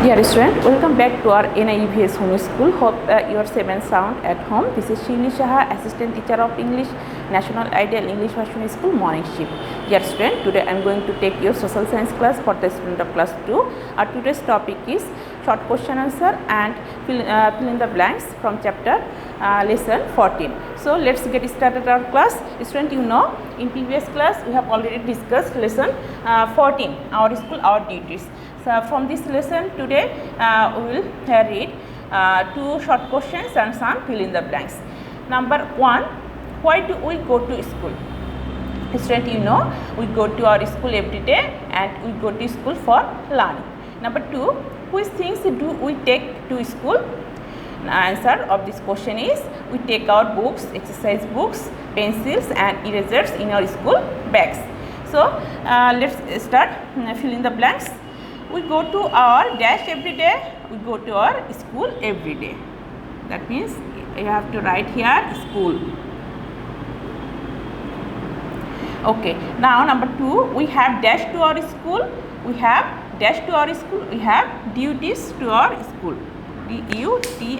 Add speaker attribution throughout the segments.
Speaker 1: Dear student, welcome back to our NIEVS home school. Hope you are safe and sound at home. This is Shiuly Saha, assistant teacher of English, National Ideal English Version School, morning shift. Dear student, today I am going to take your social science class for the student of class 2. Our today's topic is short question answer and fill in the blanks from chapter lesson 14. So let's get started our class. Student, you know in previous class we have already discussed lesson 14, our school, our duties. So from this lesson today we will read two short questions and some fill in the blanks. Number 1, why do we go to school? Student, you know we go to our school every day and we go to school for learning. Number 2, which things do we take to school? The answer of this question is we take our books, exercise books, pencils and erasers in our school bags. So let's start fill in the blanks. We go to our dash every day, we go to our school every day. That means you have to write here school. Okay, now number 2, we have dash to our school, we have dash to our school, we have duties to our school. D-U-T-I-E-S.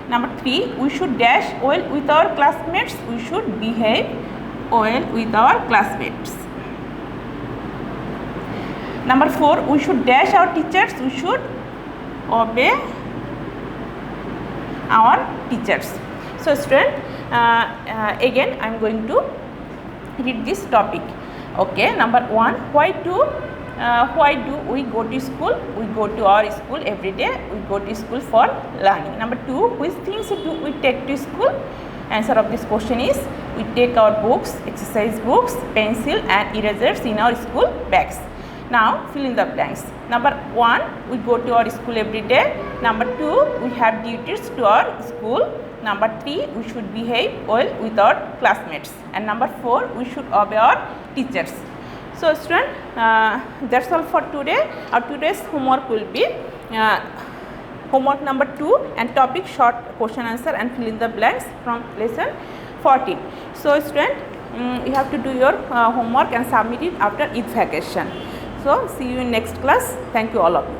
Speaker 1: Number 3, we should dash well with our classmates, we should behave well with our classmates. Number 4, we should dash our teachers, we should obey our teachers. So student, again I am going to read this topic. Okay, number 1, why do we go to school? We go to our school every day, we go to school for learning. Number 2, which things do we take to school? Answer of this question is we take our books, exercise books, pencil and erasers in our school bags. Now fill in the blanks. Number 1, we go to our school every day. Number 2, we have duties to our school. Number 3, we should behave well with our classmates. And number 4, we should obey our teachers. So student, that's all for today. Our today's homework will be homework number 2 and topic short question answer and fill in the blanks from lesson 14. So student, you have to do your homework and submit it after Eid vacation. So see you in next class. Thank you all of you.